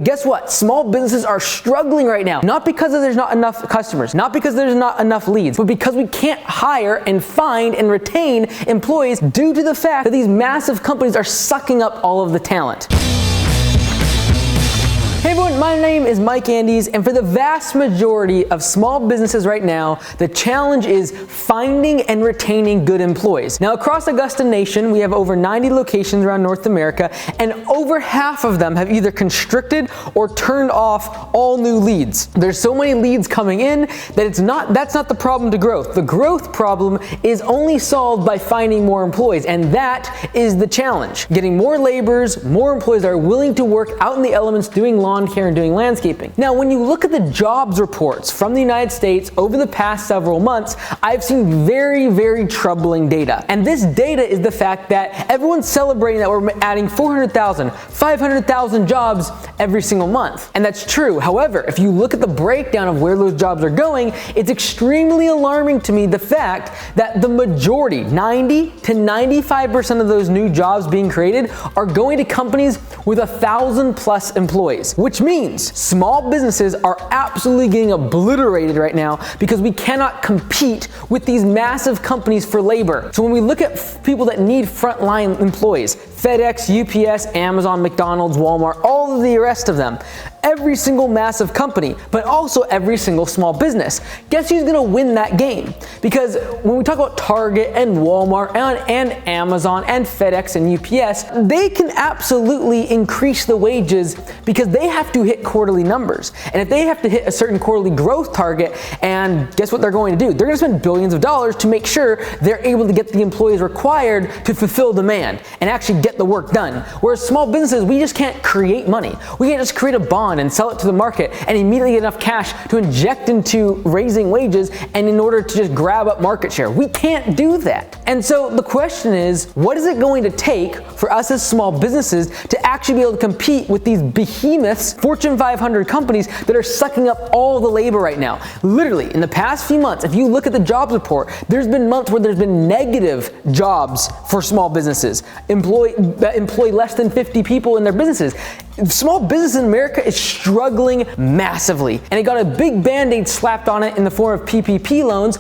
Guess what? Small businesses are struggling right now. Not because there's not enough customers, not because there's not enough leads, but because we can't hire and find and retain employees due to the fact that these massive companies are sucking up all of the talent. Hey everyone, my name is Mike Andes, and for the vast majority of small businesses right now, the challenge is finding and retaining good employees. Now, across Augusta Nation, we have over 90 locations around North America, and over half of them have either constricted or turned off all new leads. There's so many leads coming in that that's not the problem to growth. The growth problem is only solved by finding more employees, and that is the challenge. Getting more laborers, more employees that are willing to work out in the elements doing lawn care and doing landscaping. Now, when you look at the jobs reports from the United States over the past several months, I've seen very, very troubling data. And this data is the fact that everyone's celebrating that we're adding 400,000, 500,000 jobs every single month. And that's true. However, if you look at the breakdown of where those jobs are going, it's extremely alarming to me the fact that the majority, 90 to 95% of those new jobs being created are going to companies with 1,000 plus employees, which means small businesses are absolutely getting obliterated right now because we cannot compete with these massive companies for labor. So when we look at people that need frontline employees, FedEx, UPS, Amazon, McDonald's, Walmart, all of the rest of them, every single massive company, but also every single small business. Guess who's gonna win that game? Because when we talk about Target and Walmart and Amazon and FedEx and UPS, they can absolutely increase the wages because they have to hit quarterly numbers. And if they have to hit a certain quarterly growth target, and guess what they're going to do? They're gonna spend billions of dollars to make sure they're able to get the employees required to fulfill demand and actually get the work done. Whereas small businesses, we just can't create money. We can't just create a bond and sell it to the market and immediately get enough cash to inject into raising wages and in order to just grab up market share. We can't do that. And so the question is, what is it going to take for us as small businesses to actually be able to compete with these behemoths, Fortune 500 companies that are sucking up all the labor right now? Literally, in the past few months, if you look at the jobs report, there's been months where there's been negative jobs for small businesses, that employ less than 50 people in their businesses. Small business in America is struggling massively, and it got a big band-aid slapped on it in the form of PPP loans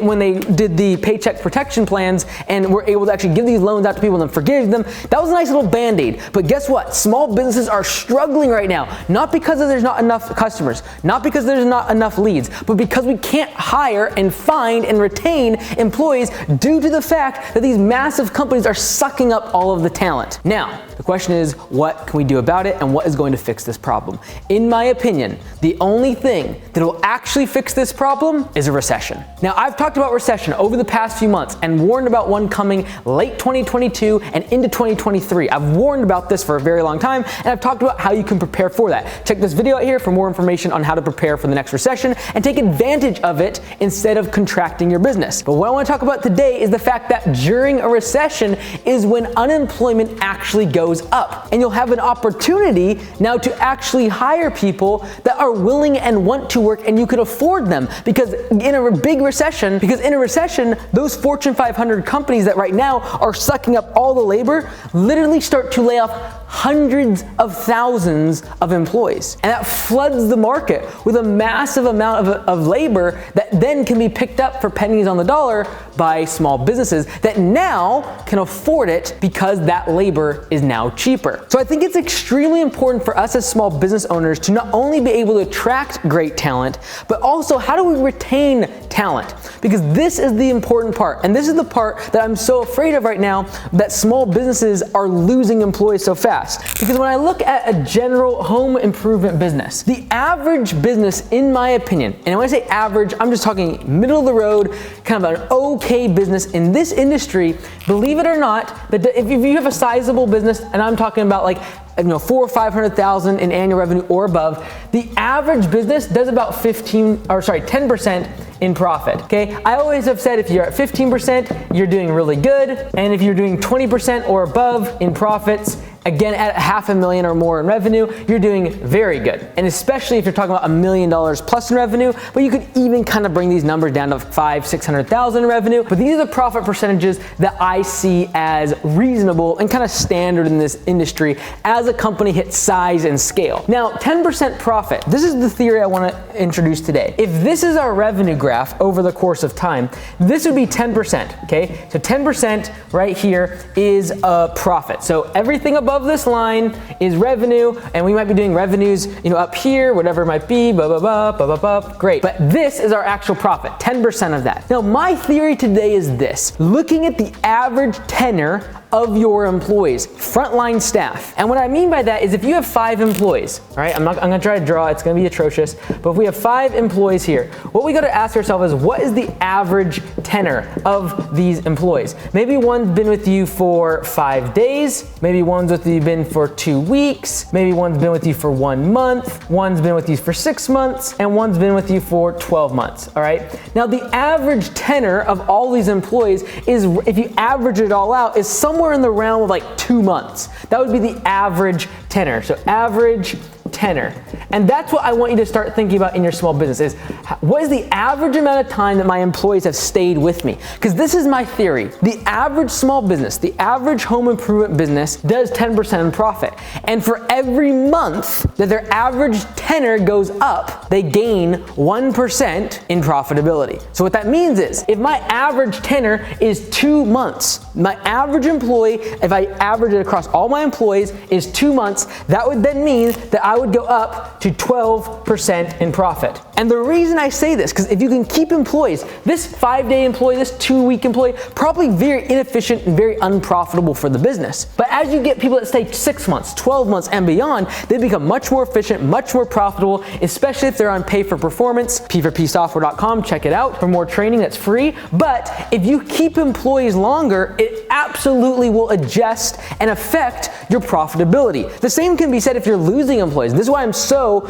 when they did the paycheck protection plans and were able to actually give these loans out to people and then forgive them. That was a nice little band-aid, but guess what? Small businesses are struggling right now, not because there's not enough customers, not because there's not enough leads, but because we can't hire and find and retain employees due to the fact that these massive companies are sucking up all of the talent. Now, the question is, what can we do about it and what is going to fix this problem? In my opinion, the only thing that will actually fix this problem is a recession. Now, I've talked about recession over the past few months and warned about one coming late 2022 and into 2023. I've warned about this for a very long time, and I've talked about how you can prepare for that. Check this video out here for more information on how to prepare for the next recession and take advantage of it instead of contracting your business. But what I want to talk about today is the fact that during a recession is when unemployment actually goes up, and you'll have an opportunity now to actually hire people that are willing and want to work, and you can afford them because in a recession, those Fortune 500 companies that right now are sucking up all the labor literally start to lay off hundreds of thousands of employees. And that floods the market with a massive amount of labor that then can be picked up for pennies on the dollar by small businesses that now can afford it because that labor is now cheaper. So I think it's extremely important for us as small business owners to not only be able to attract great talent, but also how do we retain talent? Because this is the important part. And this is the part that I'm so afraid of right now, that small businesses are losing employees so fast. Because when I look at a general home improvement business, the average business, in my opinion, and when I say average, I'm just talking middle of the road, kind of an okay business in this industry, believe it or not, that if you have a sizable business, and I'm talking about like 400,000 or 500,000 in annual revenue or above, the average business does about 10% in profit, okay? I always have said if you're at 15%, you're doing really good, and if you're doing 20% or above in profits, Again, at $500,000 or more in revenue, you're doing very good. And especially if you're talking about $1 million plus in revenue, but you could even kind of bring these numbers down to $500,000-600,000 in revenue. But these are the profit percentages that I see as reasonable and kind of standard in this industry as a company hits size and scale. Now, 10% profit. This is the theory I want to introduce today. If this is our revenue graph over the course of time, this would be 10%, okay? So 10% right here is a profit. So everything above this line is revenue, and we might be doing revenues, up here, whatever it might be, blah, blah, blah, blah, blah, blah. Great. But this is our actual profit, 10% of that. Now, my theory today is this. Looking at the average tenure of your employees, frontline staff. And what I mean by that is if you have 5 employees, all right, I'm gonna try to draw, it's gonna be atrocious, but if we have 5 employees here, what we gotta ask ourselves is what is the average tenure of these employees? Maybe one's been with you for 5 days, maybe one's with you been for 2 weeks, maybe one's been with you for 1 month, one's been with you for 6 months, and one's been with you for 12 months, all right? Now the average tenure of all these employees is, if you average it all out, is somewhere in the realm of like 2 months. That would be the average tenure. So average tenure. And that's what I want you to start thinking about in your small business is what is the average amount of time that my employees have stayed with me? Because this is my theory. The average small business, the average home improvement business does 10% in profit. And for every month that their average tenure goes up, they gain 1% in profitability. So what that means is if my average tenure is 2 months, my average employee, if I average it across all my employees, is 2 months, that would then mean that I would go up to 12% in profit. And the reason I say this, because if you can keep employees, this 5-day employee, this 2-week employee, probably very inefficient and very unprofitable for the business. But as you get people that stay 6 months, 12 months and beyond, they become much more efficient, much more profitable, especially if they're on pay for performance, p4psoftware.com, check it out for more training that's free. But if you keep employees longer, it absolutely will adjust and affect your profitability. The same can be said if you're losing employees. This is why I'm so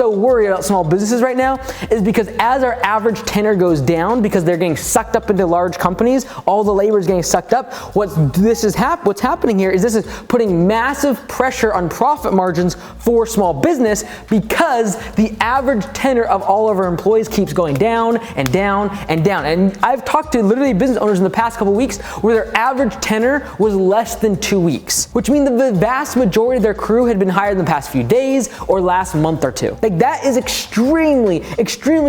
worried about small businesses right now, is because as our average tenure goes down because they're getting sucked up into large companies, all the labor is getting sucked up. What's happening here is this is putting massive pressure on profit margins for small business because the average tenure of all of our employees keeps going down and down and down. And I've talked to literally business owners in the past couple weeks where their average tenure was less than 2 weeks, which means that the vast majority of their crew had been hired in the past few days or last month or two. Like that is extremely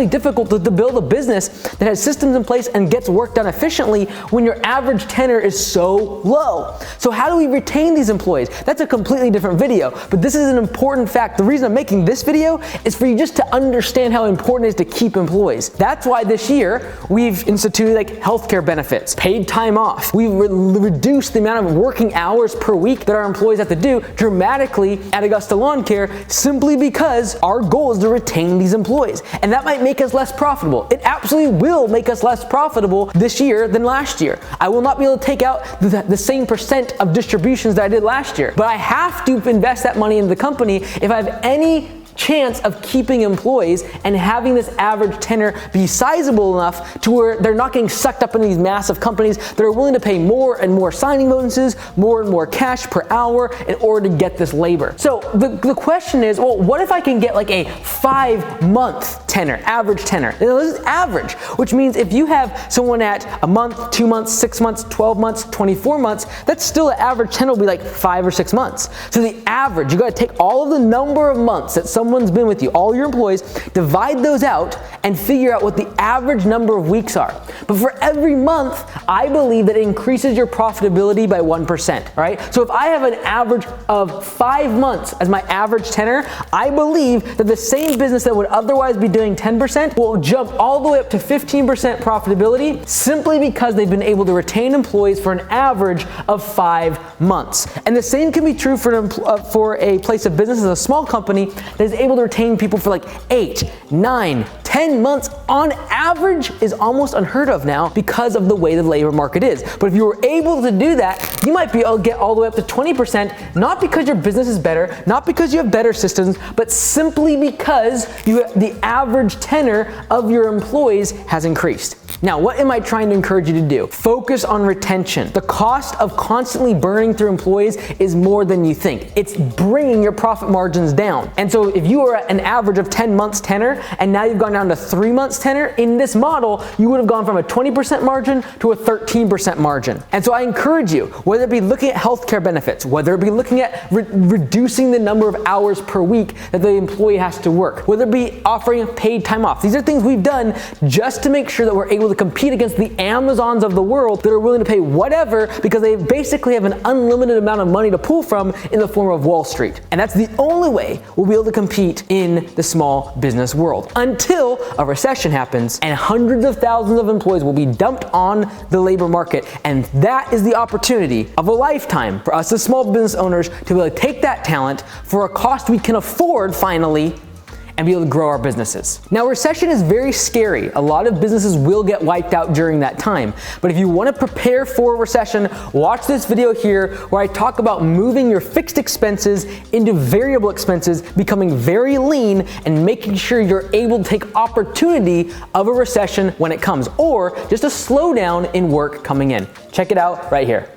difficult to build a business that has systems in place and gets work done efficiently when your average tenure is so low. So how do we retain these employees? That's a completely different video, but this is an important fact. The reason I'm making this video is for you just to understand how important it is to keep employees. That's why this year we've instituted like healthcare benefits, paid time off. We've reduced the amount of working hours per week that our employees have to do dramatically at Augusta Lawn Care simply because our goal is to retain these employees. And that might make us less profitable. It absolutely will make us less profitable this year than last year. I will not be able to take out the same percent of distributions that I did last year, but I have to invest that money into the company if I have any chance of keeping employees and having this average tenure be sizable enough to where they're not getting sucked up into these massive companies that are willing to pay more and more signing bonuses, more and more cash per hour in order to get this labor. So the question is, well, what if I can get like a 5-month tenure, average tenure? Now, this is average, which means if you have someone at a month, 2 months, 6 months, 12 months, 24 months, that's still the average tenure will be like 5 or 6 months. So the average, you gotta take all of the number of months that someone's been with you, all your employees, divide those out and figure out what the average number of weeks are. But for every month, I believe that it increases your profitability by 1%, all right? So if I have an average of 5 months as my average tenure, I believe that the same business that would otherwise be doing 10% will jump all the way up to 15% profitability simply because they've been able to retain employees for an average of 5 months. And the same can be true for a place of business as a small company that is able to retain people for like 8, 9, 10 months on average is almost unheard of now because of the way the labor market is. But if you were able to do that, you might be able to get all the way up to 20%, not because your business is better, not because you have better systems, but simply because the average tenure of your employees has increased. Now, what am I trying to encourage you to do? Focus on retention. The cost of constantly burning through employees is more than you think. It's bringing your profit margins down. And so if you are at an average of 10 months tenor and now you've gone down to 3 months tenor, in this model, you would have gone from a 20% margin to a 13% margin. And so I encourage you, whether it be looking at healthcare benefits, whether it be looking at reducing the number of hours per week that the employee has to work, whether it be offering paid time off. These are things we've done just to make sure that we're able to compete against the Amazons of the world that are willing to pay whatever because they basically have an unlimited amount of money to pull from in the form of Wall Street. And that's the only way we'll be able to compete in the small business world until a recession happens and hundreds of thousands of employees will be dumped on the labor market. And that is the opportunity of a lifetime for us as small business owners to be able to take that talent for a cost we can afford finally and be able to grow our businesses. Now, recession is very scary. A lot of businesses will get wiped out during that time. But if you want to prepare for a recession, watch this video here where I talk about moving your fixed expenses into variable expenses, becoming very lean, and making sure you're able to take opportunity of a recession when it comes, or just a slowdown in work coming in. Check it out right here.